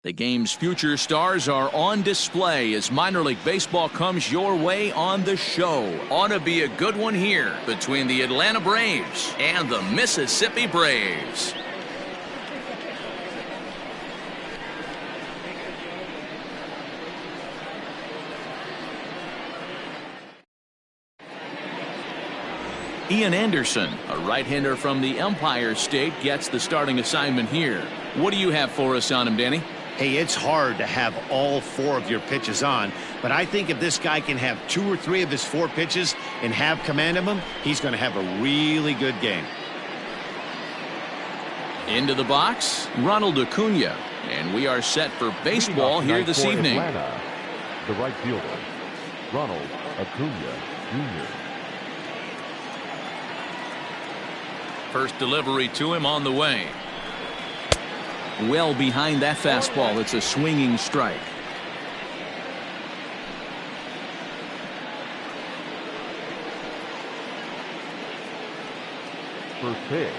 The game's future stars are on display as minor league baseball comes your way on the show. Ought to be a good one here between the Atlanta Braves and the Mississippi Braves. Ian Anderson, a right-hander from the Empire State, gets the starting assignment here. What do you have for us on him, Danny? Hey, it's hard to have all 4 of your pitches on, but I think if this guy can have 2 or 3 of his 4 pitches and have command of them, he's going to have a really good game. Into the box, Ronald Acuna, and we are set for baseball here this evening. Atlanta, the right fielder, Ronald Acuna Jr. First delivery to him on the way. Well behind that fastball. It's a swinging strike. First pitch,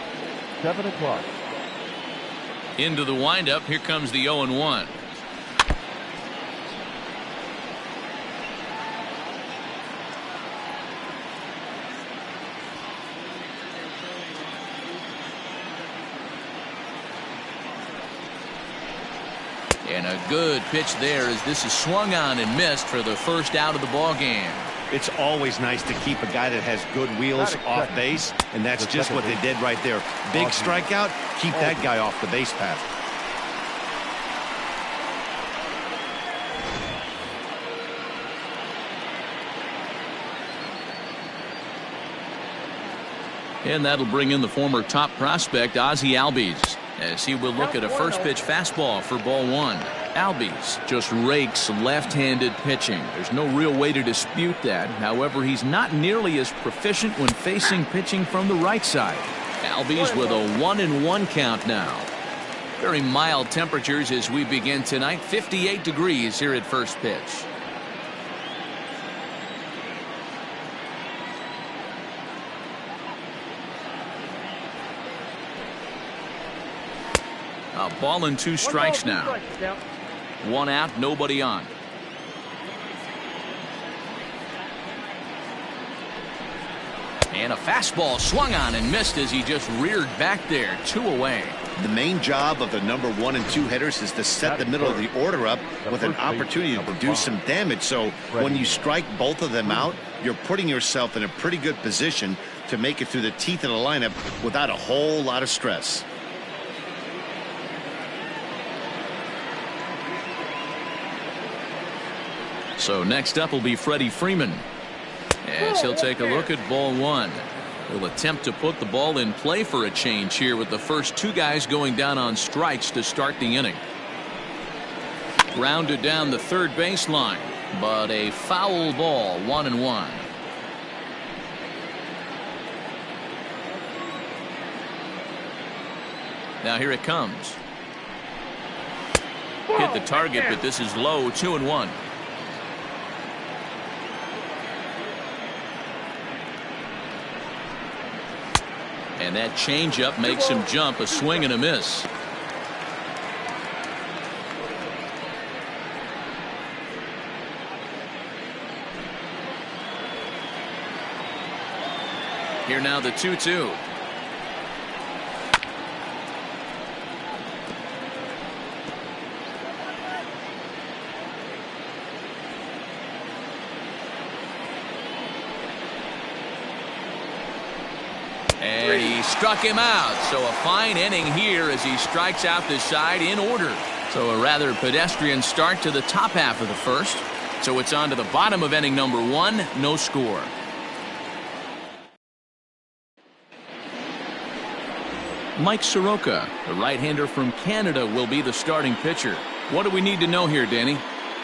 7 o'clock. Into the windup. Here comes the 0-1. And a good pitch there as this is swung on and missed for the first out of the ball game. It's always nice to keep a guy that has good wheels off base, and that's just what they did right there. Big strikeout, keep that guy off the base path. And that'll bring in the former top prospect Ozzie Albies, as he will look at a first pitch fastball for ball 1. Albies just rakes left-handed pitching. There's no real way to dispute that. However, he's not nearly as proficient when facing pitching from the right side. Albies with a 1-1 count now. Very mild temperatures as we begin tonight. 58 degrees here at first pitch. A ball and 2 strikes now. 1 out, nobody on. And a fastball swung on and missed as he just reared back there. 2 away. The main job of the number 1 and 2 hitters is to set the middle of the order up with an opportunity to do some damage. So when you strike both of them out, you're putting yourself in a pretty good position to make it through the teeth of the lineup without a whole lot of stress. So next up will be Freddie Freeman, as he'll take a look at ball 1. He'll attempt to put the ball in play for a change here with the first 2 guys going down on strikes to start the inning. Grounded down the third baseline, but a foul ball. 1-1. Now here it comes. Hit the target, but this is low. 2-1. And that changeup makes him jump. A swing and a miss. Here now the 2-2. And he struck him out. So a fine inning here as he strikes out the side in order. So a rather pedestrian start to the top half of the first. So it's on to the bottom of inning number 1. No score. Mike Soroka, the right-hander from Canada, will be the starting pitcher. What do we need to know here, Danny?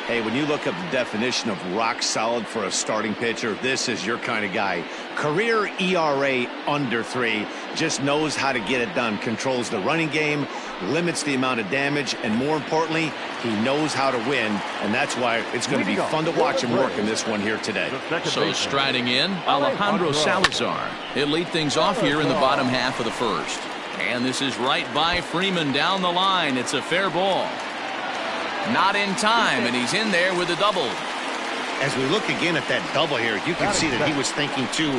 Hey, when you look up the definition of rock solid for a starting pitcher, this is your kind of guy. Career ERA under 3, just knows how to get it done, controls the running game, limits the amount of damage, and more importantly, he knows how to win, and that's why it's going to be fun to watch him work in this one here today. So striding in, Alejandro Salazar. He'll lead things off here in the bottom half of the first. And this is right by Freeman down the line. It's a fair ball. Not in time, and he's in there with a double. As we look again at that double here, you can see that he was thinking too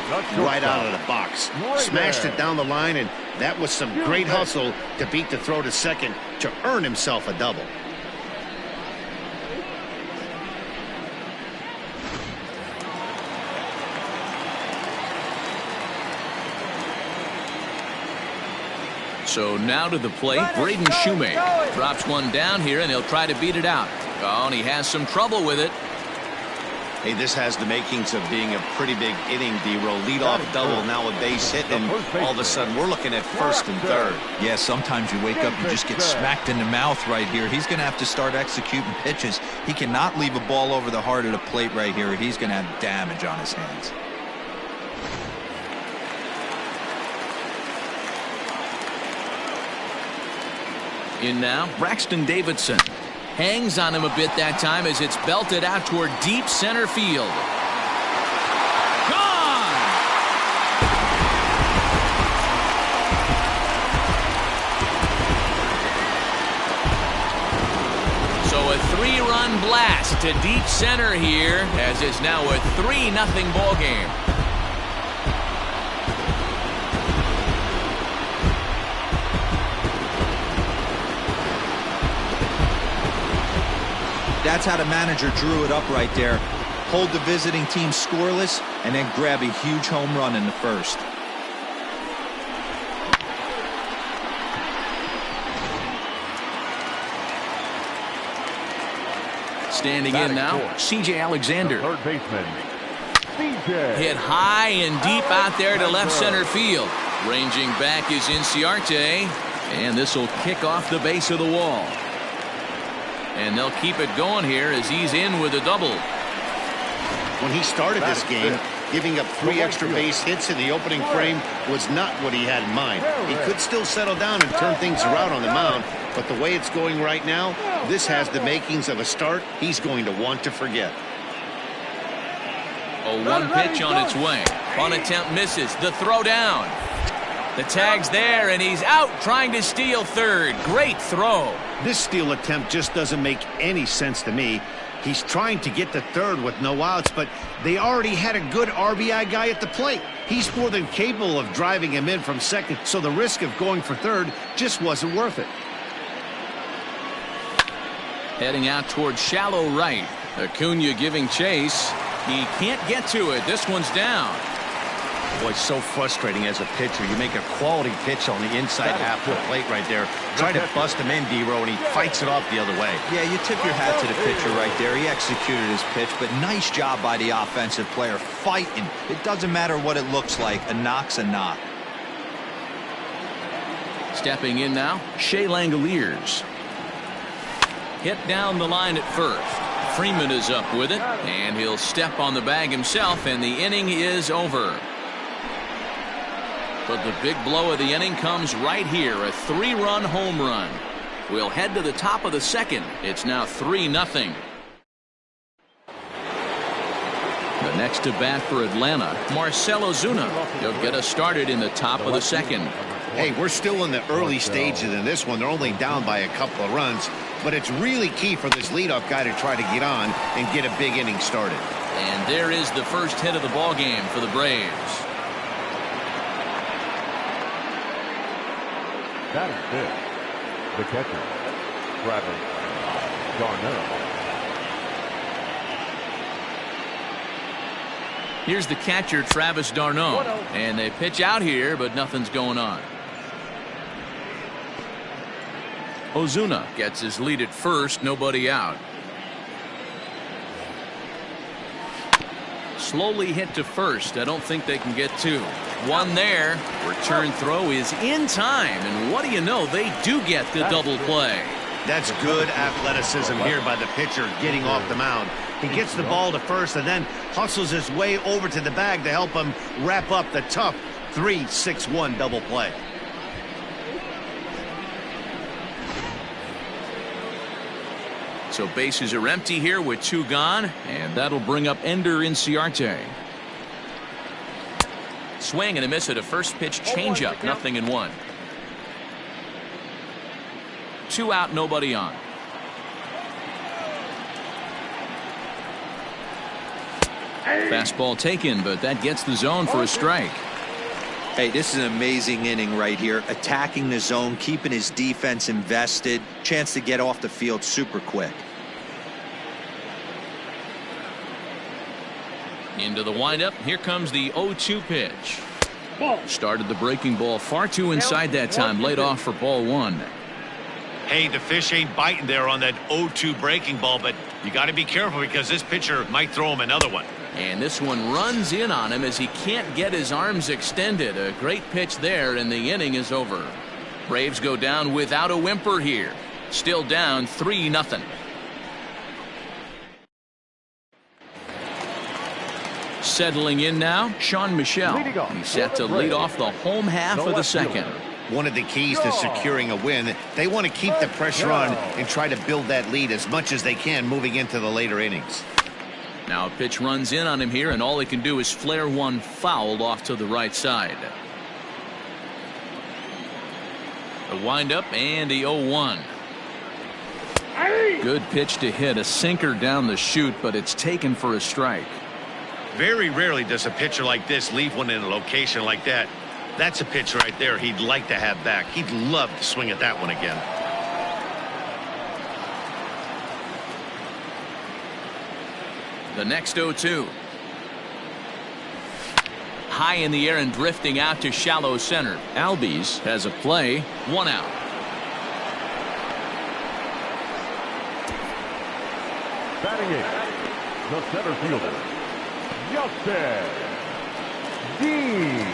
right out of the box. Smashed it down the line, and that was some great hustle to beat the throw to second to earn himself a double. So now to the plate, Braden Shoemaker drops one down here, and he'll try to beat it out. Oh, and he has some trouble with it. Hey, this has the makings of being a pretty big inning, D-Roll. Leadoff double, now a base hit, and all of a sudden we're looking at first and third. Yeah, sometimes you wake up and just get smacked in the mouth right here. He's going to have to start executing pitches. He cannot leave a ball over the heart of the plate right here. He's going to have damage on his hands. In now, Braxton Davidson. Hangs on him a bit that time as it's belted out toward deep center field. Gone! So a 3-run blast to deep center here, as it's now a 3-0 ball game. That's how the manager drew it up right there. Hold the visiting team scoreless and then grab a huge home run in the first. Standing in now, C.J. Alexander. Third baseman, C.J. Hit high and deep out there to left center field. Ranging back is Inciarte, and this will kick off the base of the wall. And they'll keep it going here as he's in with a double. When he started this game, giving up 3 extra base hits in the opening frame was not what he had in mind. He could still settle down and turn things around on the mound, but the way it's going right now, this has the makings of a start he's going to want to forget. A 1 pitch on its way. Bunt attempt misses. The throw down. The tag's there, and he's out trying to steal third. Great throw. This steal attempt just doesn't make any sense to me. He's trying to get to third with no outs, but they already had a good RBI guy at the plate. He's more than capable of driving him in from second, so the risk of going for third just wasn't worth it. Heading out towards shallow right. Acuna giving chase. He can't get to it. This one's down. Boy, it's so frustrating as a pitcher. You make a quality pitch on the inside half of the plate right there. Try to bust him in, D-Row, and he fights it off the other way. Yeah, you tip your hat to the pitcher right there. He executed his pitch, but nice job by the offensive player fighting. It doesn't matter what it looks like. A knock's a knock. Stepping in now, Shea Langoliers. Hit down the line at first. Freeman is up with it, and he'll step on the bag himself, and the inning is over. But the big blow of the inning comes right here, a 3-run home run. We'll head to the top of the second. It's now 3-0. The next to bat for Atlanta, Marcell Ozuna. He'll get us started in the top of the second. Hey, we're still in the early stages in this one. They're only down by a couple of runs, but it's really key for this leadoff guy to try to get on and get a big inning started. And there is the first hit of the ball game for the Braves. That is fifth. The catcher, Travis d'Arnaud. Here's the catcher, Travis d'Arnaud. And they pitch out here, but nothing's going on. Ozuna gets his lead at first, nobody out. Slowly hit to first. I don't think they can get 2. 1 there. Return throw is in time, and what do you know, they do get the double play. That's good athleticism here by the pitcher getting off the mound. He gets the ball to first and then hustles his way over to the bag to help him wrap up the tough 3-6-1 double play. So bases are empty here with 2 gone, and that'll bring up Ender Inciarte. Swing and a miss at a first pitch changeup, 0-1. 2 out, nobody on. Fastball taken, but that gets the zone for a strike. Hey, this is an amazing inning right here. Attacking the zone, keeping his defense invested. Chance to get off the field super quick. Into the windup. Here comes the 0-2 pitch. Started the breaking ball far too inside that time. Laid off for ball one. Hey, the fish ain't biting there on that 0-2 breaking ball, but you got to be careful because this pitcher might throw him another one. And this one runs in on him as he can't get his arms extended. A great pitch there, and the inning is over. Braves go down without a whimper here. Still down 3-0. Settling in now, Sean Michelle. He's set to lead off the home half of the second. One of the keys to securing a win, they want to keep the pressure on and try to build that lead as much as they can moving into the later innings. Now a pitch runs in on him here, and all he can do is flare one foul off to the right side. A windup and the 0-1. Good pitch to hit, a sinker down the chute, but it's taken for a strike. Very rarely does a pitcher like this leave one in a location like that. That's a pitch right there he'd like to have back. He'd love to swing at that one again. The next 0-2. High in the air and drifting out to shallow center. Albies has a play, 1 out. Batting eighth, the center fielder, Justin Dean.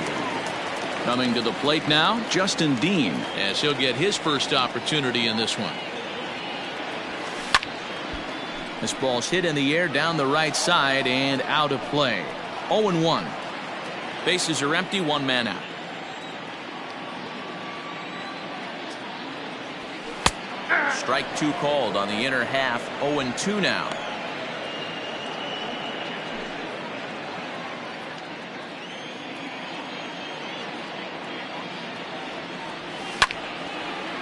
Coming to the plate now, Justin Dean, as he'll get his first opportunity in this one. This ball's hit in the air down the right side and out of play. 0-1. Bases are empty, 1 man out. Strike 2 called on the inner half. 0-2 now.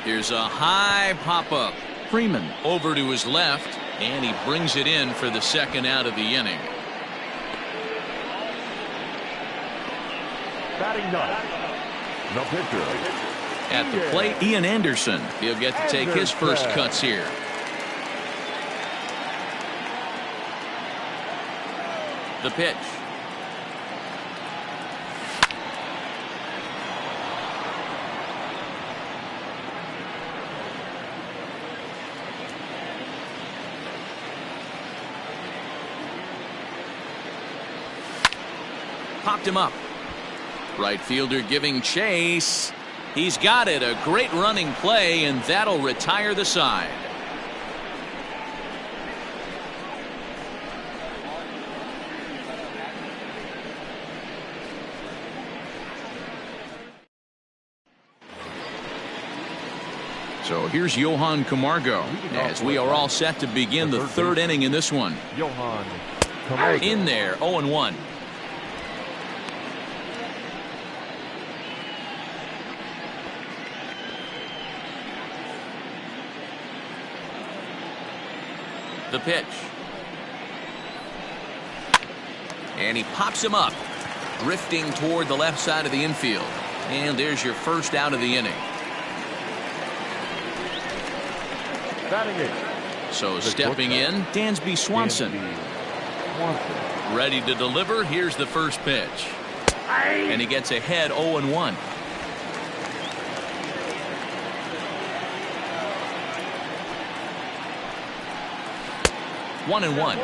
Here's a high pop-up. Freeman over to his left, and he brings it in for the second out of the inning. Batting ninth, the pitcher. At the plate, Ian Anderson. He'll get to take his first cuts here. The pitch. Popped him up. Right fielder giving chase. He's got it. A great running play, and that'll retire the side. So here's Johan Camargo as we are all set to begin the third inning in this one. Johan Camargo. In there, 0-1. The pitch. And he pops him up, drifting toward the left side of the infield. And there's your first out of the inning. So stepping in, Dansby Swanson. Ready to deliver. Here's the first pitch. And he gets ahead 0-1. One and one.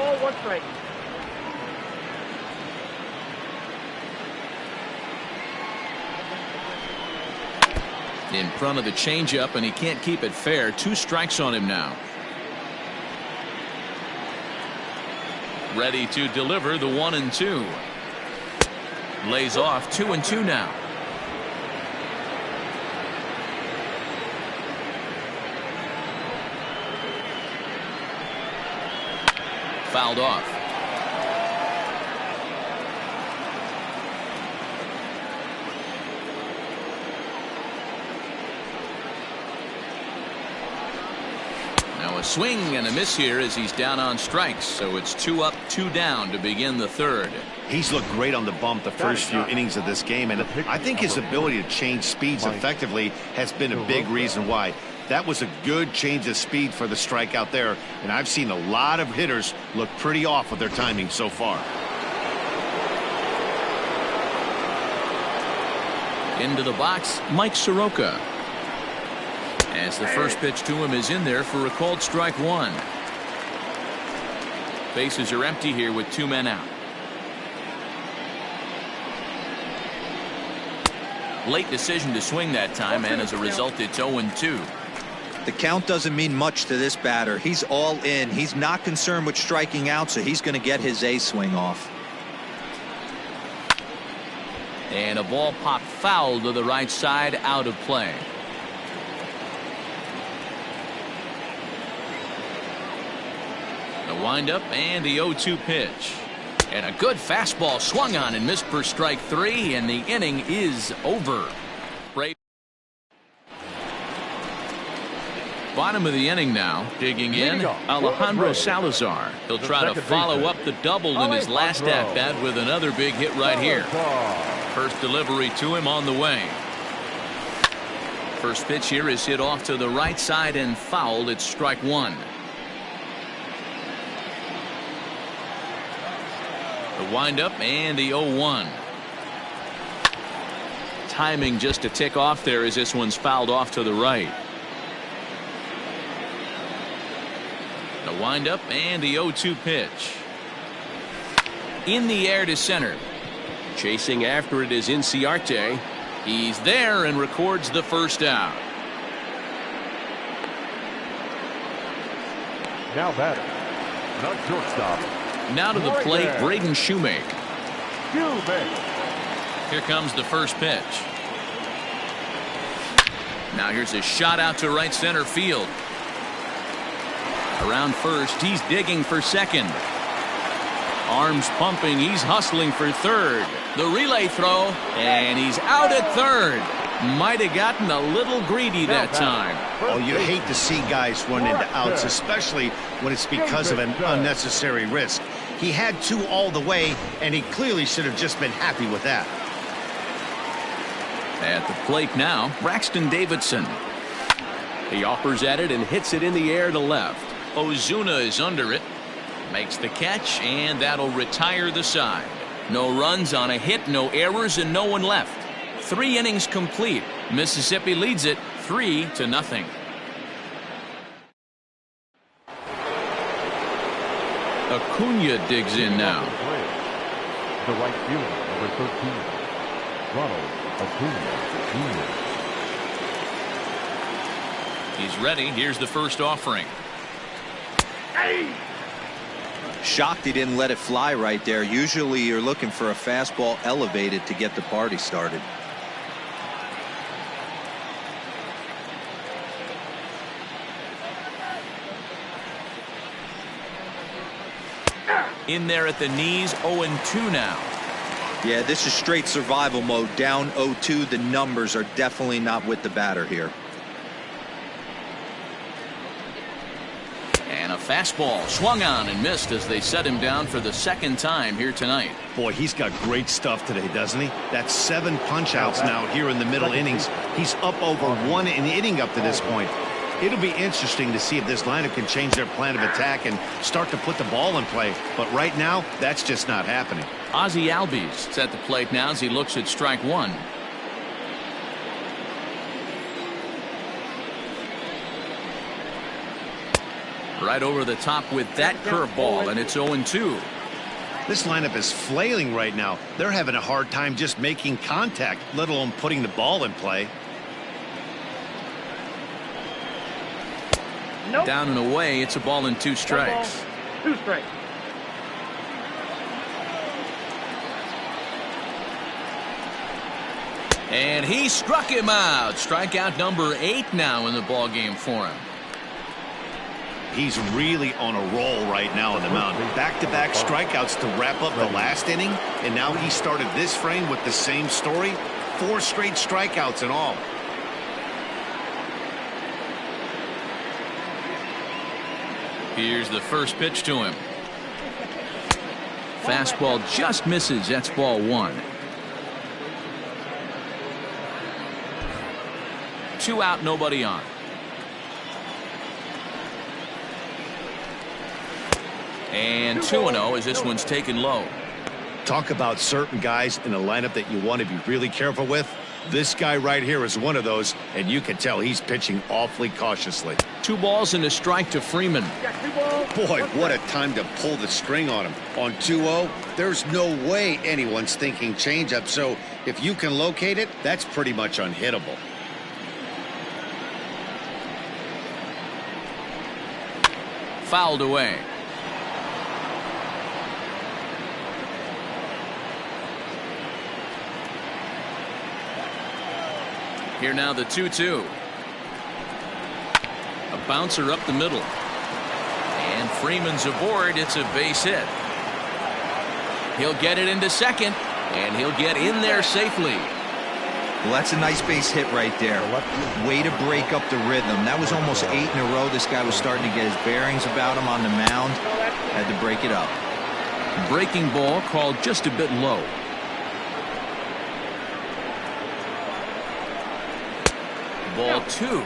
In front of the changeup, and he can't keep it fair. 2 strikes on him now. Ready to deliver the 1-2. Lays off 2-2 now. Fouled off. Now a swing and a miss here as he's down on strikes. So it's 2 up, 2 down to begin the third. He's looked great on the bump the first few innings of this game, and I think his ability to change speeds effectively has been a big reason why. That was a good change of speed for the strikeout there, and I've seen a lot of hitters look pretty off with their timing so far. Into the box, Mike Soroka. As the first pitch to him is in there for a called strike 1. Bases are empty here with 2 men out. Late decision to swing that time, and as a result it's 0-2. The count doesn't mean much to this batter. He's all in. He's not concerned with striking out, so he's going to get his A swing off. And a ball popped foul to the right side, out of play. The windup and the 0-2 pitch. And a good fastball swung on and missed for strike 3, and the inning is over. Bottom of the inning now. Digging in, Alejandro Salazar. He'll try to follow up the double in his last at-bat with another big hit right here. First delivery to him on the way. First pitch here is hit off to the right side and fouled. It's strike 1. The windup and the 0-1. Timing just to tick off there as this one's fouled off to the right. The windup and the 0-2 pitch. In the air to center. Chasing after it is Inciarte. He's there and records the first out. Now batter, not shortstop. Now to the plate, Braden Shoemake. Here comes the first pitch. Now here's a shot out to right center field. Around first, he's digging for second. Arms pumping, he's hustling for third. The relay throw, and he's out at third. Might have gotten a little greedy that time. Oh, you hate to see guys run into outs, especially when it's because of an unnecessary risk. He had 2 all the way, and he clearly should have just been happy with that. At the plate now, Braxton Davidson. He offers at it and hits it in the air to left. Ozuna is under it. Makes the catch, and that'll retire the side. No runs on a hit, no errors, and no one left. 3 innings complete. Mississippi leads it 3-0. Acuna digs in now. The right fielder, number 13, Ronald Acuna Jr. He's ready. Here's the first offering. Shocked he didn't let it fly right there. Usually you're looking for a fastball elevated to get the party started. In there at the knees, 0-2 now. Yeah, this is straight survival mode. Down 0-2. The numbers are definitely not with the batter here. And a fastball swung on and missed as they set him down for the second time here tonight. Boy, he's got great stuff today, doesn't he? That's 7 punch-outs now here in the middle innings. He's up over 1 an inning up to this point. It'll be interesting to see if this lineup can change their plan of attack and start to put the ball in play. But right now, that's just not happening. Ozzie Albies is at the plate now as he looks at strike 1. Right over the top with that curveball, and it's 0-2. This lineup is flailing right now. They're having a hard time just making contact, let alone putting the ball in play. Nope. Down and away, it's a ball and 2 strikes. 2 strikes. And he struck him out. Strikeout number 8 now in the ball game for him. He's really on a roll right now on the mound. Back-to-back strikeouts to wrap up the last inning, and now he started this frame with the same story. 4 straight strikeouts in all. Here's the first pitch to him. Fastball just misses. That's ball one. 2 out, nobody on. And 2-0 as this one's taken low. Talk about certain guys in a lineup that you want to be really careful with. This guy right here is one of those, and you can tell he's pitching awfully cautiously. 2 balls and a strike to Freeman. Boy, what a time to pull the string on him. On 2-0, there's no way anyone's thinking changeup, so if you can locate it, that's pretty much unhittable. Fouled away. Here now the 2-2. A bouncer up the middle. And Freeman's aboard. It's a base hit. He'll get it into second. And he'll get in there safely. Well, that's a nice base hit right there. Way to break up the rhythm. That was almost 8 in a row. This guy was starting to get his bearings about him on the mound. Had to break it up. Breaking ball called just a bit low. Ball 2.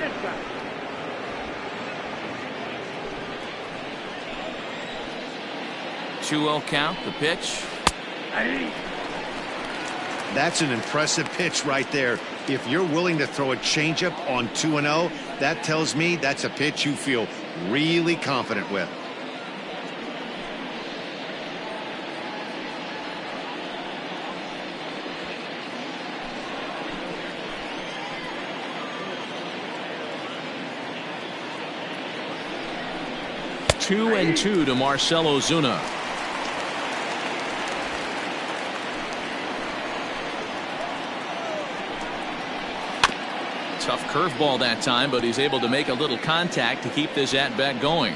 Two-0 count. The pitch. That's an impressive pitch right there. If you're willing to throw a changeup on 2-0, that tells me that's a pitch you feel really confident with. Two and 2 to Marcell Ozuna. Tough curveball that time, but he's able to make a little contact to keep this at-bat going.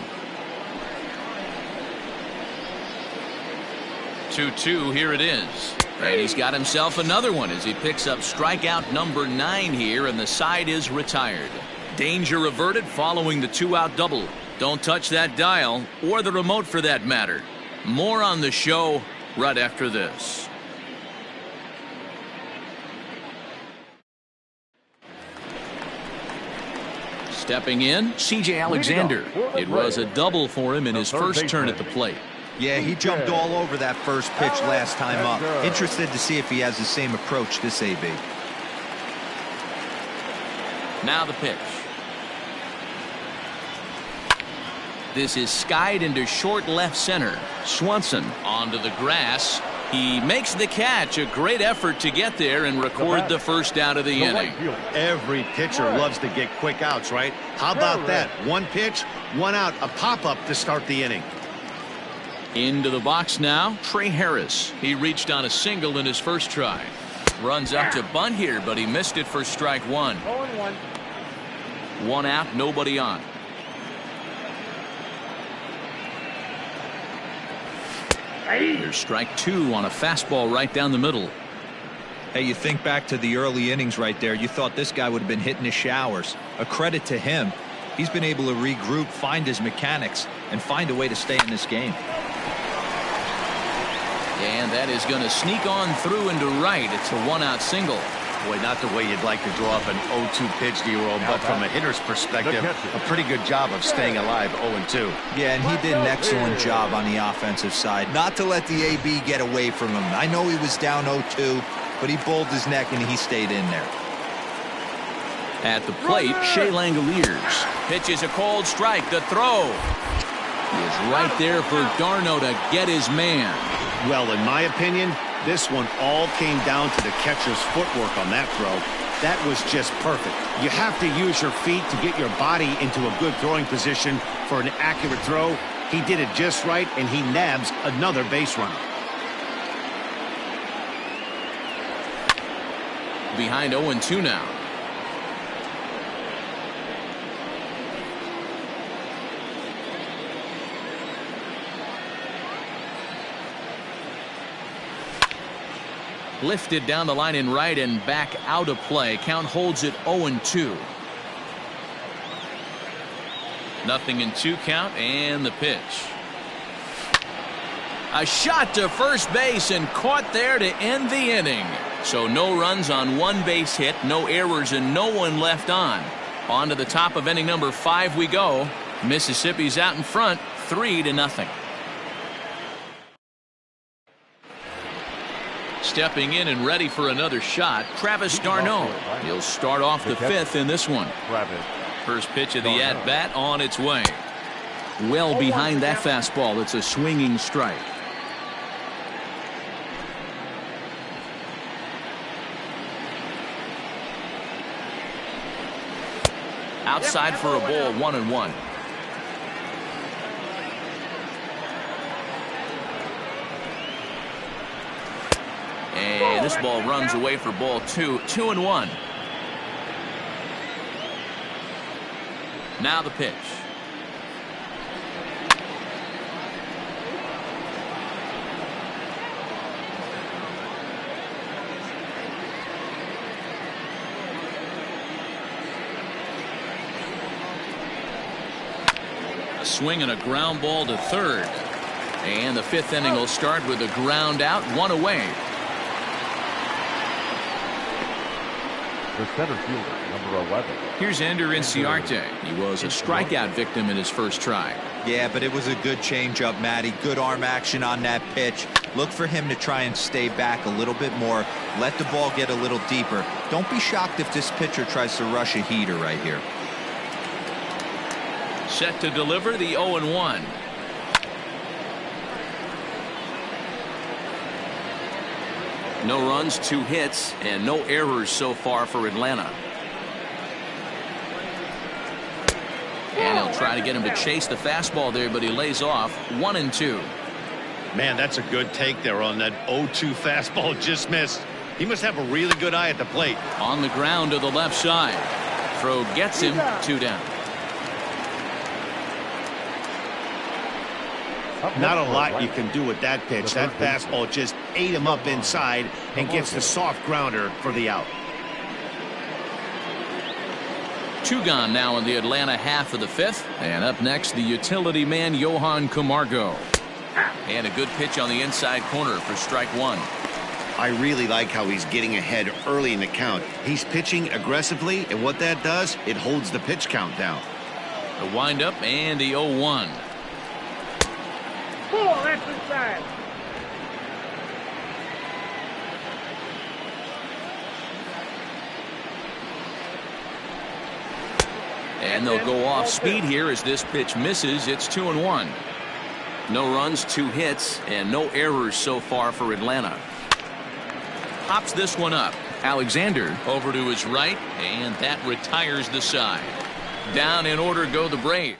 2-2, here it is. And he's got himself another one as he picks up strikeout number 9 here, and the side is retired. Danger averted following the 2-out double. Don't touch that dial, or the remote for that matter. More on the show right after this. Stepping in, C.J. Alexander. It was a double for him in his first turn at the plate. Yeah, he jumped all over that first pitch last time up. Interested to see if he has the same approach this AB. Now the pitch. This is skied into short left center. Swanson onto the grass. He makes the catch. A great effort to get there and record the first out of the inning. Every pitcher loves to get quick outs, right? How about that? 1 pitch, 1 out, a pop-up to start the inning. Into the box now, Trey Harris. He reached on a single in his first try. Runs up to bunt here, but he missed it for strike 1. 1 out, nobody on. Here's strike 2 on a fastball right down the middle. Hey, you think back to the early innings right there. You thought this guy would have been hitting his showers. A credit to him. He's been able to regroup, find his mechanics, and find a way to stay in this game. And that is going to sneak on through into right. It's a 1-out single. Boy, not the way you'd like to draw up an 0-2 pitch, D-roll, but from a hitter's perspective, a pretty good job of staying alive 0-2. Yeah, and he did an excellent job on the offensive side. Not to let the AB get away from him. I know he was down 0-2, but he bowled his neck and he stayed in there. At the plate, Shea Langoliers pitches a cold strike. The throw is right there for Darno to get his man. Well, in my opinion, this one all came down to the catcher's footwork on that throw. That was just perfect. You have to use your feet to get your body into a good throwing position for an accurate throw. He did it just right, and he nabs another base runner. Behind 0-2 now. Lifted down the line in right and back out of play. Count holds it 0-2. 0-2 count, and the pitch. A shot to first base and caught there to end the inning. So no runs on one base hit, no errors, and no one left on. On to the top of inning number 5 we go. Mississippi's out in front, 3-0. Stepping in and ready for another shot, Travis d'Arnaud. He'll start off the 5th in this one. First pitch of the at-bat on its way. Well behind that fastball. It's a swinging strike. Outside for a ball, 1-1. And this ball runs away for ball 2, 2-1. Now the pitch. A swing and a ground ball to third. And the 5th inning will start with a ground out, 1 away. The center fielder, number 11. Here's Ender Inciarte. He was a strikeout victim in his first try. Yeah, but it was a good changeup, Matty. Good arm action on that pitch. Look for him to try and stay back a little bit more. Let the ball get a little deeper. Don't be shocked if this pitcher tries to rush a heater right here. Set to deliver the 0-1. No runs, 2 hits, and no errors so far for Atlanta. And he'll try to get him to chase the fastball there, but he lays off. 1-2. Man, that's a good take there on that 0-2 fastball. Just missed. He must have a really good eye at the plate. On the ground to the left side. Throw gets him, 2 down. Not a lot you can do with that pitch. That fastball just ate him up inside and gets the soft grounder for the out. 2 gone now in the Atlanta half of the 5th. And up next, the utility man, Johan Camargo. And a good pitch on the inside corner for strike 1. I really like how he's getting ahead early in the count. He's pitching aggressively, and what that does, it holds the pitch count down. The windup and the 0-1. That's inside. And they'll go off speed here as this pitch misses. It's 2-1. No runs, 2 hits, and no errors so far for Atlanta. Pops this one up. Alexander over to his right, and that retires the side. Down in order go the Braves.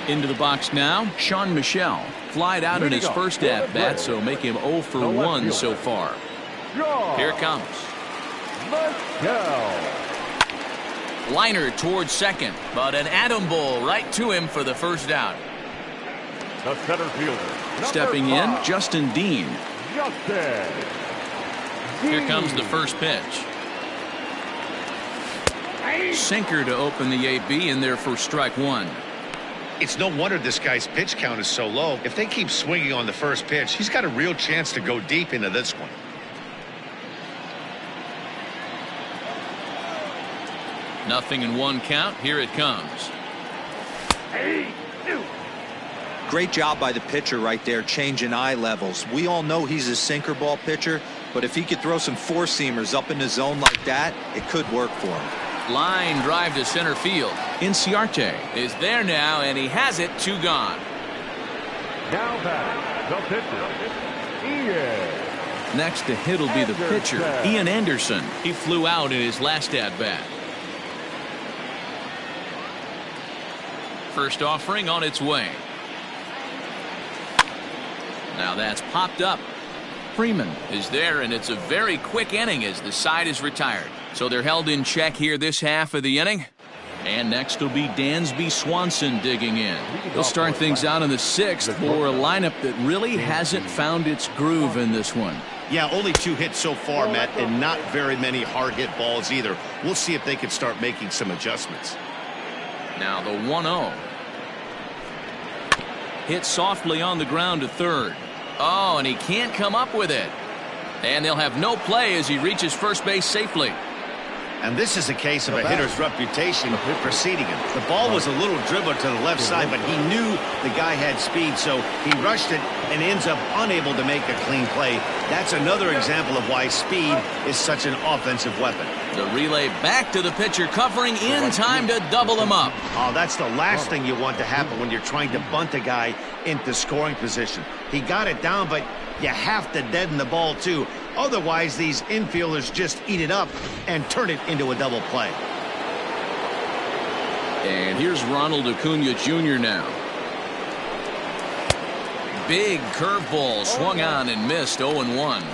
Into the box now, Sean Michel. Flied out in his first at-bat, so make him 0 for 1 so far. Here it comes. Liner towards second, but an atom bowl right to him for the first out. The center fielder. Stepping in, Justin Dean. Here comes the first pitch. Sinker to open the AB in there for strike 1. It's no wonder this guy's pitch count is so low. If they keep swinging on the first pitch, he's got a real chance to go deep into this one. Nothing in 1 count. Here it comes. Great job by the pitcher right there, changing eye levels. We all know he's a sinker ball pitcher, but if he could throw some 4-seamers up in the zone like that, it could work for him. Line drive to center field. Inciarte is there now, and he has it. 2 gone. Now back, the pitcher, Ian. Next to hit will be the pitcher, Ian Anderson. He flew out in his last at-bat. First offering on its way. Now that's popped up. Freeman is there, and it's a very quick inning as the side is retired. So they're held in check here this half of the inning. And next will be Dansby Swanson digging in. He'll start things out in the 6th for a lineup that really hasn't found its groove in this one. Yeah, only 2 hits so far, Matt, and not very many hard hit balls either. We'll see if they can start making some adjustments. Now the 1-0. Hit softly on the ground to third. Oh, and he can't come up with it. And they'll have no play as he reaches first base safely. And this is a case of a hitter's reputation preceding him. The ball was a little dribbler to the left side, but he knew the guy had speed, so he rushed it and ends up unable to make a clean play. That's another example of why speed is such an offensive weapon. The relay back to the pitcher, covering in time to double him up. Oh, that's the last thing you want to happen when you're trying to bunt a guy into scoring position. He got it down, but you have to deaden the ball too. Otherwise, these infielders just eat it up and turn it into a double play. And here's Ronald Acuna Jr. now. Big curveball swung on and missed. 0-1.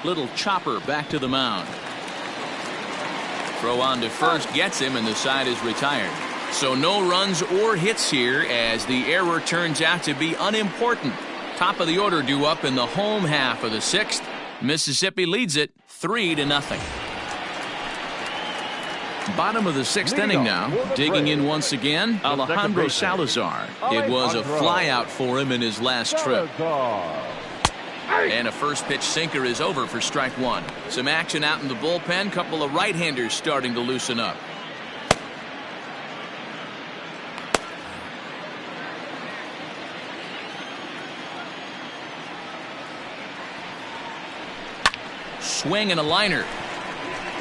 Little chopper back to the mound. Throw on to first gets him, and the side is retired. So no runs or hits here as the error turns out to be unimportant. Top of the order due up in the home half of the sixth. Mississippi leads it 3-0. Bottom of the sixth inning now. Digging in once again, Alejandro Salazar. It was a flyout for him in his last trip. And a first pitch sinker is over for strike one. Some action out in the bullpen. Couple of right-handers starting to loosen up. Swing and a liner.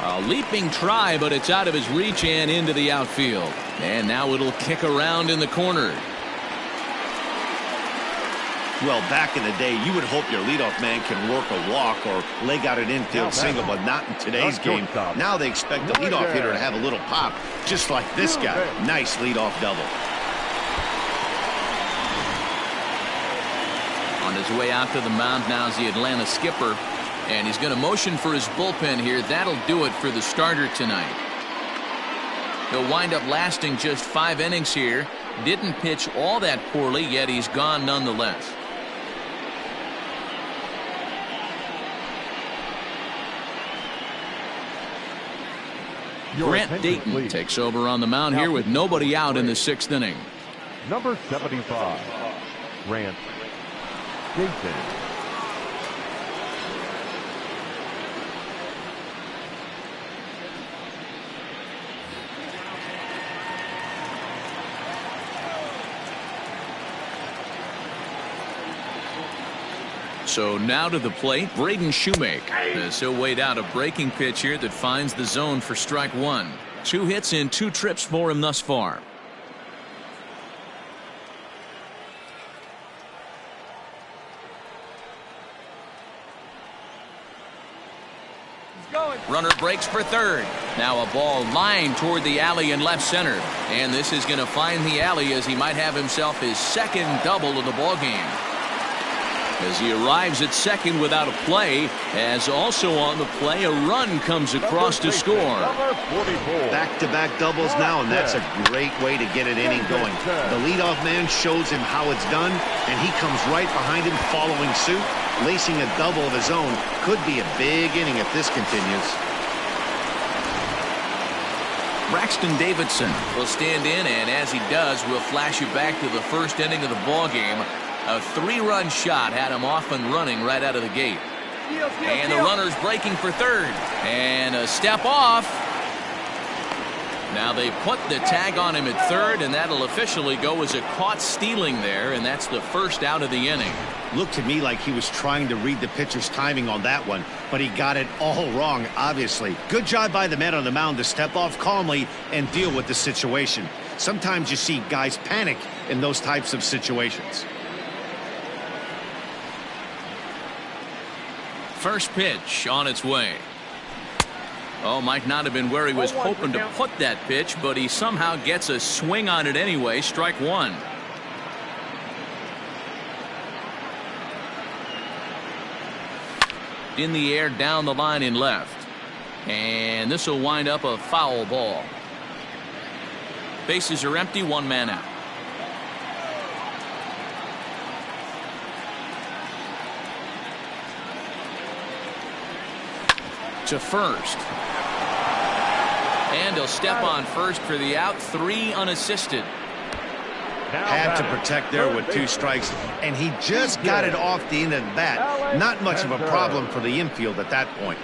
A leaping try, but it's out of his reach and into the outfield. And now it'll kick around in the corner. Well, back in the day, you would hope your leadoff man can work a walk or leg out an infield single, but not in today's game. Now they expect the leadoff hitter to have a little pop, just like this guy. Nice leadoff double. On his way out to the mound now is the Atlanta skipper, and he's going to motion for his bullpen here. That'll do it for the starter tonight. He'll wind up lasting just 5 innings here. Didn't pitch all that poorly, yet he's gone nonetheless. Grant Dayton takes over on the mound here with nobody out in the 6th inning. Number 75, Grant Dayton. So now to the plate, Braden Shoemaker, as he'll wait out a breaking pitch here that finds the zone for strike one. 2 hits in 2 trips for him thus far. Runner breaks for third. Now a ball lined toward the alley in left center. And this is going to find the alley as he might have himself his 2nd double of the ball game. As he arrives at second without a play, as also on the play, a run comes across to score. Back-to-back doubles now, and that's a great way to get an inning going. The leadoff man shows him how it's done, and he comes right behind him following suit. Lacing a double of his own could be a big inning if this continues. Braxton Davidson will stand in, and as he does, we'll flash you back to the 1st inning of the ball game. A 3-run shot had him off and running right out of the gate. And the runner's breaking for third. And a step off. Now they put the tag on him at third, and that'll officially go as a caught stealing there, and that's the 1st out of the inning. Looked to me like he was trying to read the pitcher's timing on that one, but he got it all wrong, obviously. Good job by the man on the mound to step off calmly and deal with the situation. Sometimes you see guys panic in those types of situations. First pitch on its way. Oh, might not have been where he was hoping to put that pitch, but he somehow gets a swing on it anyway. Strike one. In the air, down the line in left. And this will wind up a foul ball. Bases are empty, 1 man out. to first. And he'll step on first for the out. 3 unassisted. Had to protect there with 2 strikes, and he just got it off the end of the bat. Not much of a problem for the infield at that point.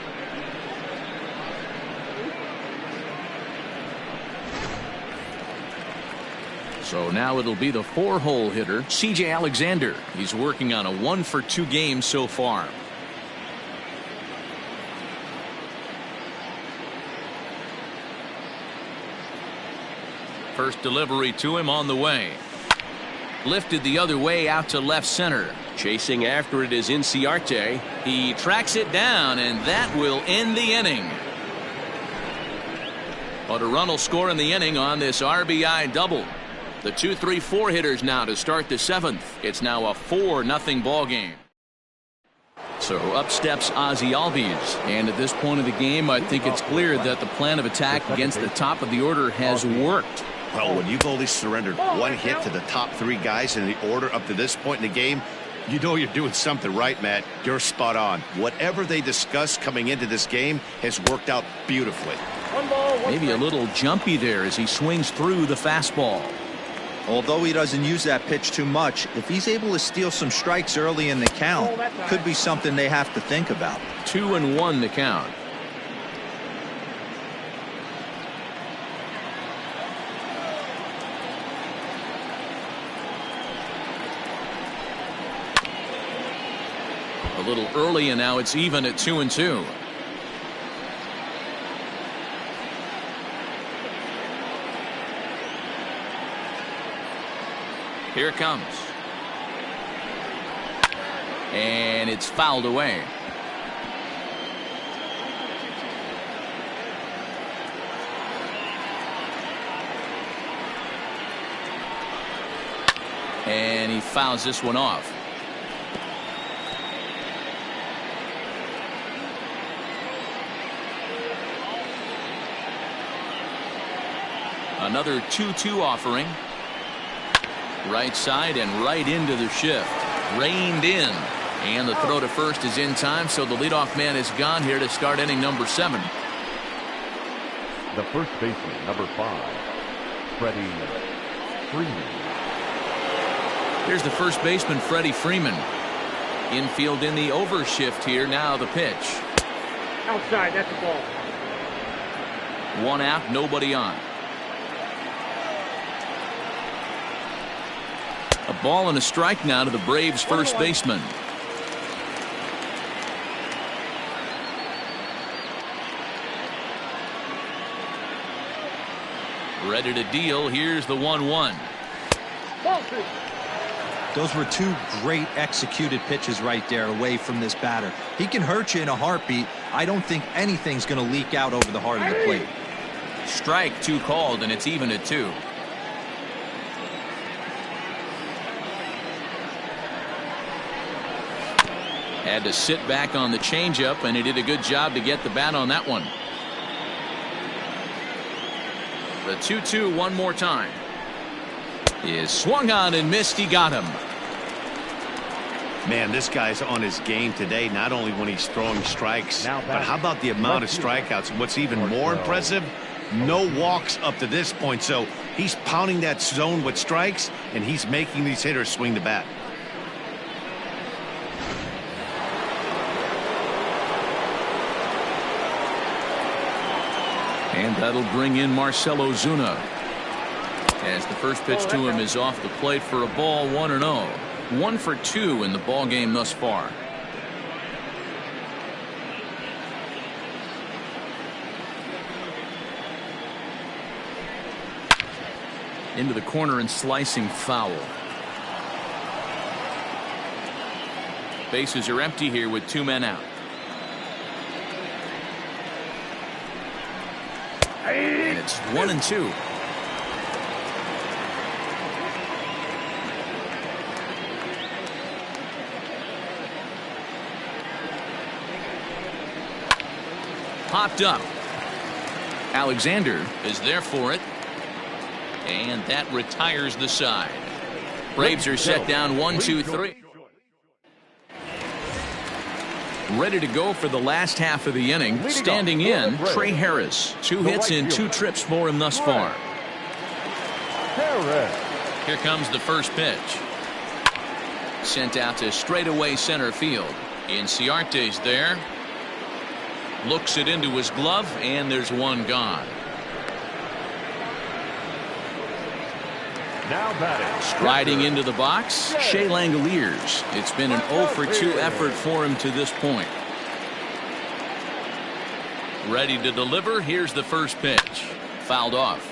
So now it'll be the 4-hole hitter, C.J. Alexander. He's working on a 1-for-2 game so far. First delivery to him on the way. Lifted the other way out to left center. Chasing after it is Inciarte. He tracks it down, and that will end the inning. But a run will score in the inning on this RBI double. The 2-3-4 hitters now to start the 7th. It's now a 4-0 ball game. So up steps Ozzie Albies, and at this point of the game I think it's clear that the plan of attack against the top of the order has worked. Well, when you've only surrendered 1 hit to the top 3 guys in the order up to this point in the game, you know you're doing something right, Matt. You're spot on. Whatever they discussed coming into this game has worked out beautifully. Maybe a little jumpy there as he swings through the fastball. Although he doesn't use that pitch too much, if he's able to steal some strikes early in the count, could be something they have to think about. 2-1 the count. A little early, and now it's even at 2-2. Here it comes. And it's fouled away. And he fouls this one off. Another 2-2 offering. Right side and right into the shift. Reined in. And the throw to first is in time, so the leadoff man is gone here to start inning number 7. The first baseman, number 5, Freddie Freeman. Here's the first baseman, Freddie Freeman. Infield in the overshift here. Now the pitch. Outside, that's the ball. 1 out, nobody on. A ball and a strike now to the Braves first baseman. Ready to deal. Here's the 1-1. Those were 2 great executed pitches right there away from this batter. He can hurt you in a heartbeat. I don't think anything's going to leak out over the heart of the plate. Strike 2 called, and it's even at 2. Had to sit back on the changeup, and he did a good job to get the bat on that one. The 2-2 one more time. Is swung on and missed. He got him. Man, this guy's on his game today, not only when he's throwing strikes, but how about the amount of strikeouts? And what's even more impressive, no walks up to this point. So he's pounding that zone with strikes, and he's making these hitters swing the bat. And that'll bring in Marcell Ozuna. As the first pitch to him is off the plate for a ball, 1-0. 1 for 2 in the ball game thus far. Into the corner and slicing foul. Bases are empty here with 2 men out. And it's 1-2. Popped up. Alexander is there for it. And that retires the side. Braves are set down 1-2-3. ready to go for the last half of the inning. Standing in, Trey Harris. 2 hits in 2 trips for him thus far. Here comes the first pitch. Sent out to straightaway center field. Inciarte's there. Looks it into his glove, and there's one gone. Now batting. Striding into the box, Shea Langoliers. It's been an 0 for 2 effort for him to this point. Ready to deliver. Here's the first pitch. Fouled off.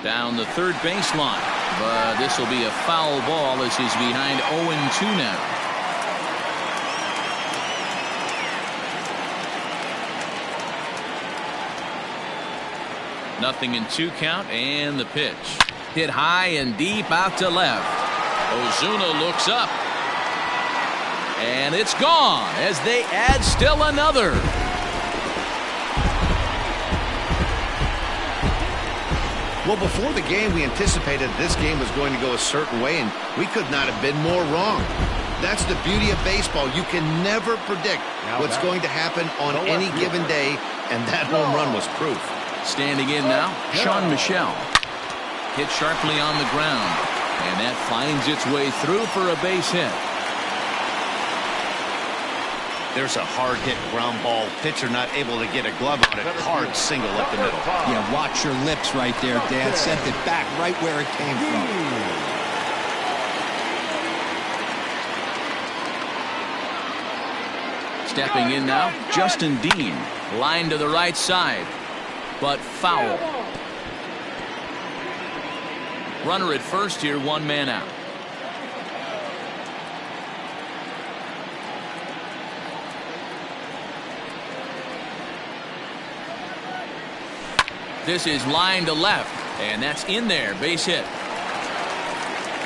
Down the third baseline, but this will be a foul ball as he's behind 0-2 now. Nothing in 2 count, and the pitch hit high and deep out to left. Ozuna looks up, and it's gone as they add still another. Well, before the game, we anticipated this game was going to go a certain way, and we could not have been more wrong. That's the beauty of baseball. You can never predict what's going to happen on any given day, and that home run was proof. Standing in now, Sean Michel. Hit sharply on the ground, and that finds its way through for a base hit. There's a hard-hit ground ball. Pitcher not able to get a glove on it. Hard single up the middle. Yeah, watch your lips right there, Dad. Sent it back right where it came from. Stepping in now, Justin Dean. Line to the right side, but foul. Runner at first here, 1 man out. This is line to left, and that's in there. Base hit.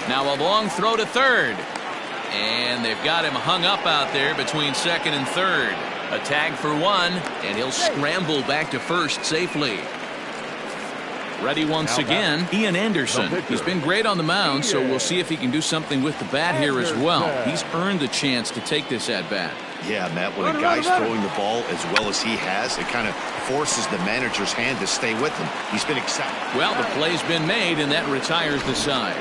Now a long throw to third, and they've got him hung up out there between second and third. A tag for 1, and he'll scramble back to first safely. Ready once again, Ian Anderson. He's been great on the mound, so we'll see if he can do something with the bat here as well. He's earned the chance to take this at bat. Yeah, Matt, when a guy's throwing the ball as well as he has, it kind of forces the manager's hand to stay with him. He's been excited. Well, the play's been made, and that retires the side.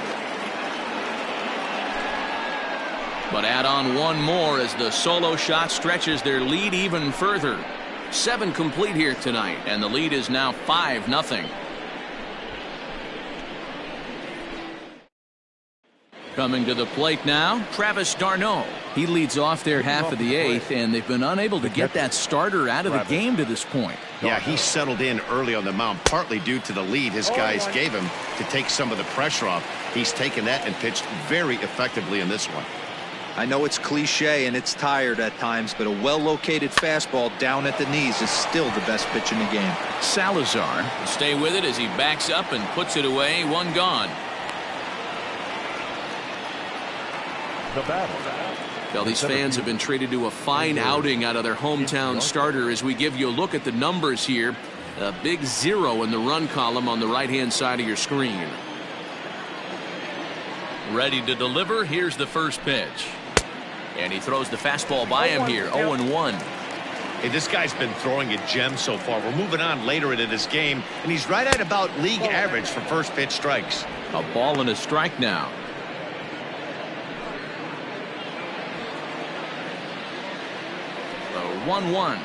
But add on 1 more as the solo shot stretches their lead even further. 7 complete here tonight, and the lead is now 5-0. Coming to the plate now, Travis d'Arnaud. He leads off their half of the 8th, and they've been unable to get that starter out of the game to this point. Yeah, he settled in early on the mound, partly due to the lead his guys gave him to take some of the pressure off. He's taken that and pitched very effectively in this one. I know it's cliche and it's tired at times, but a well-located fastball down at the knees is still the best pitch in the game. Salazar will stay with it as he backs up and puts it away. 1 gone. The battle. Well, these fans have been treated to a fine outing out of their hometown starter as we give you a look at the numbers here. A big 0 in the run column on the right-hand side of your screen. Ready to deliver. Here's the first pitch. And he throws the fastball by him here. 0-1. Hey, this guy's been throwing a gem so far. We're moving on later into this game, and he's right at about league average for first pitch strikes. A ball and a strike now. So 1-1.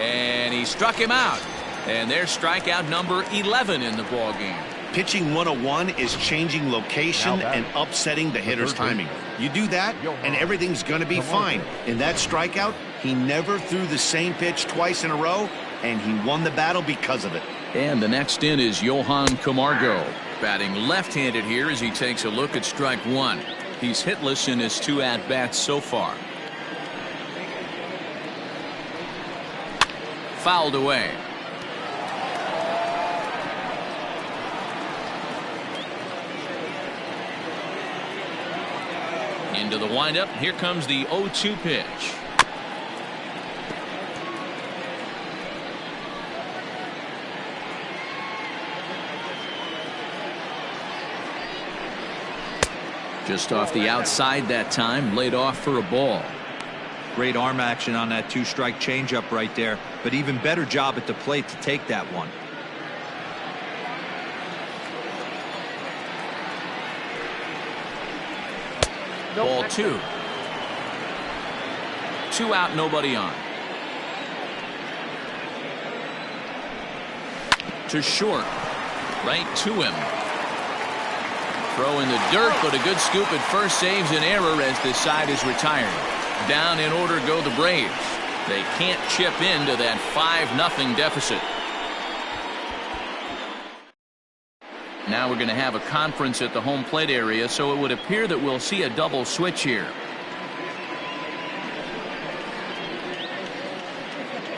And he struck him out. And there's strikeout number 11 in the ball game. Pitching 101 is changing location and upsetting the hitter's timing. You do that, and everything's going to be fine. In that strikeout, he never threw the same pitch twice in a row, and he won the battle because of it. And the next in is Johan Camargo, batting left-handed here as he takes a look at strike 1. He's hitless in his 2 at-bats so far. Fouled away. Into the windup. Here comes the 0-2 pitch. Just off the outside that time, laid off for a ball. Great arm action on that 2-strike changeup right there, but even better job at the plate to take that one. Ball 2. 2 out, nobody on. To short. Right to him. Throw in the dirt, but a good scoop at first saves an error as this side is retired. Down in order go the Braves. They can't chip into that 5-0 deficit. Now we're going to have a conference at the home plate area, so it would appear that we'll see a double switch here.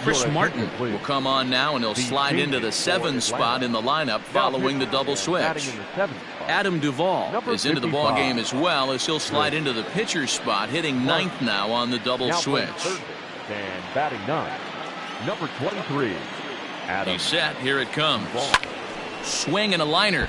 Chris Martin will come on now, and he'll slide into the 7 spot in the lineup following the double switch. Adam Duvall is into the ball game as well, as he'll slide into the pitcher spot, hitting 9th now on the double switch. And batting 9, number 23. He's set. Here it comes. Swing and a liner.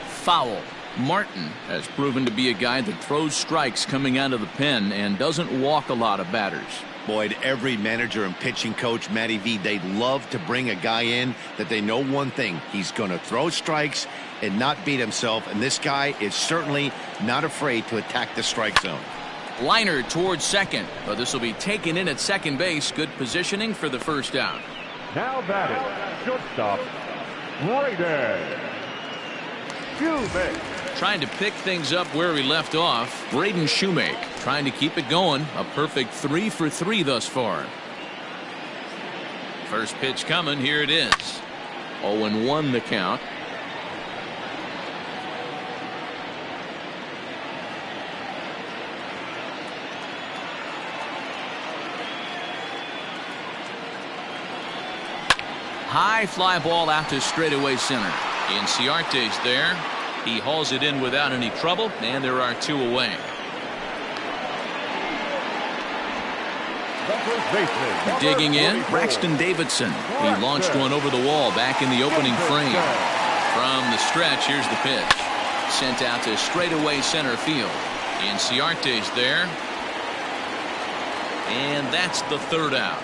Foul. Martin has proven to be a guy that throws strikes coming out of the pen and doesn't walk a lot of batters. Boyd, every manager and pitching coach, Matty V, they'd love to bring a guy in that they know one thing. He's going to throw strikes and not beat himself, and this guy is certainly not afraid to attack the strike zone. Liner towards second, but this will be taken in at second base. Good positioning for the first out. Now batting, shortstop, Braden Shoemake. Trying to pick things up where he left off. Braden Shoemake trying to keep it going. A perfect 3 for 3 thus far. First pitch coming. Here it is. 0-1 the count. High fly ball out to straightaway center. Inciarte's there. He hauls it in without any trouble, and there are 2 away. Digging in, Braxton Davidson. He launched one over the wall back in the opening frame. From the stretch, here's the pitch. Sent out to straightaway center field. Inciarte's there. And that's the 3rd out.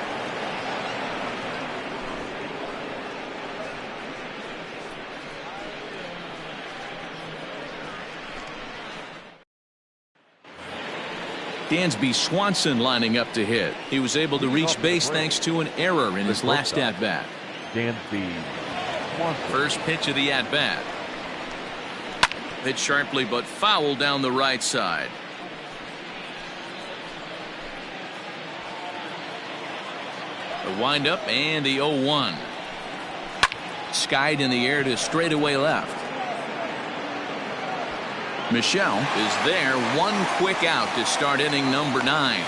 Dansby Swanson lining up to hit. He was able to reach base thanks to an error in his last at-bat. Dansby Swanson. First pitch of the at-bat. Hit sharply but foul down the right side. The windup and the 0-1. Skied in the air to straightaway left. Michelle is there. 1 quick out to start inning number 9. Now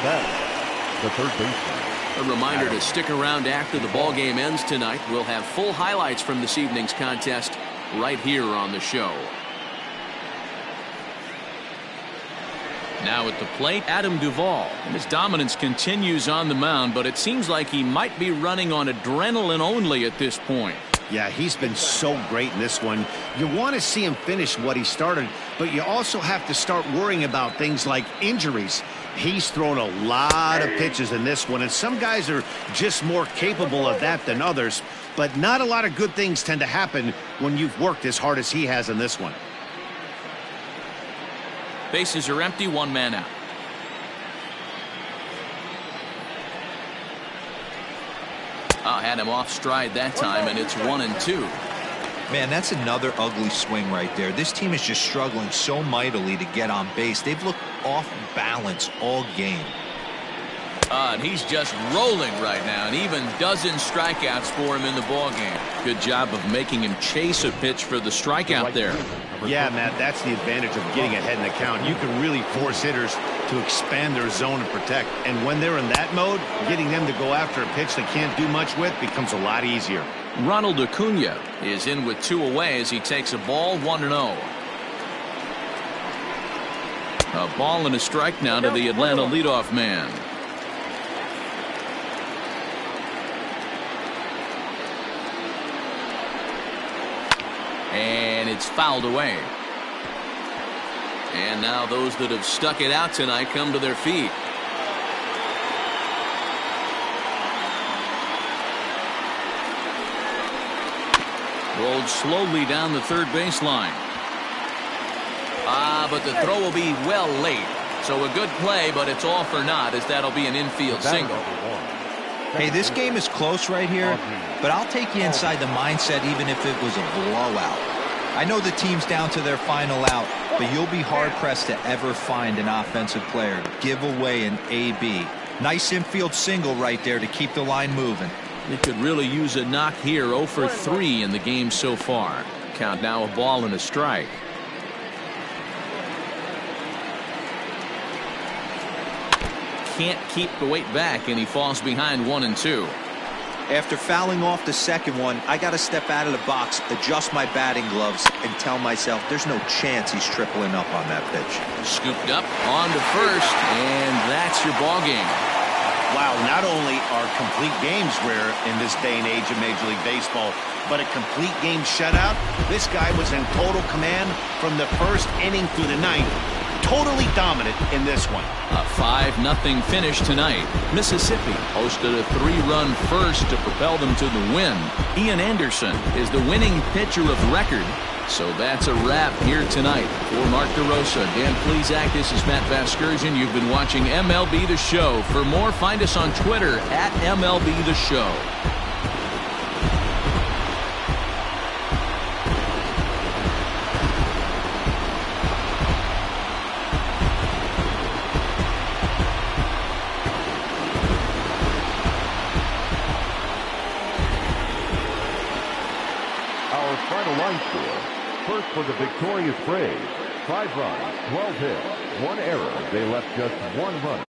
that the third baseman. A reminder to stick around after the ball game ends tonight. We'll have full highlights from this evening's contest right here on the show. Now at the plate, Adam Duvall. And his dominance continues on the mound, but it seems like he might be running on adrenaline only at this point. Yeah, he's been so great in this one. You want to see him finish what he started, but you also have to start worrying about things like injuries. He's thrown a lot of pitches in this one, and some guys are just more capable of that than others, but not a lot of good things tend to happen when you've worked as hard as he has in this one. Bases are empty, 1 man out. Had him off stride that time, and it's 1-2. Man, that's another ugly swing right there. This team is just struggling so mightily to get on base. They've looked off balance all game. And he's just rolling right now, and even dozen strikeouts for him in the ball game. Good job of making him chase a pitch for the strikeout there. Yeah, Matt, that's the advantage of getting ahead in the count. You can really force hitters to expand their zone and protect. And when they're in that mode, getting them to go after a pitch they can't do much with becomes a lot easier. Ronald Acuna is in with 2 away as he takes a ball 1-0. A ball and a strike now to the Atlanta leadoff man. And it's fouled away. And now those that have stuck it out tonight come to their feet. Rolled slowly down the third baseline. But the throw will be well late. So a good play, but it's all for naught, as that'll be an infield single. Hey, this game is close right here, but I'll take you inside the mindset even if it was a blowout. I know the team's down to their final out, but you'll be hard-pressed to ever find an offensive player give away an AB. Nice infield single right there to keep the line moving. They could really use a knock here. 0 for 3 in the game so far. Count now a ball and a strike. Can't keep the weight back, and he falls behind 1-2. After fouling off the second one, I got to step out of the box, adjust my batting gloves, and tell myself there's no chance he's tripling up on that pitch. Scooped up on to first, and that's your ball game. Wow, not only are complete games rare in this day and age of Major League Baseball, but a complete game shutout. This guy was in total command from the first inning through the ninth. Totally dominant in this one. A 5-0 finish tonight. Mississippi hosted a 3-run first to propel them to the win. Ian Anderson is the winning pitcher of record. So that's a wrap here tonight. For Mark DeRosa, Dan Plesac, this is Matt Vasgersian. You've been watching MLB The Show. For more, find us on Twitter at MLB The Show. Our final line score. First for the victorious Braves, 5 runs, 12 hits, 1 error. They left just 1 run.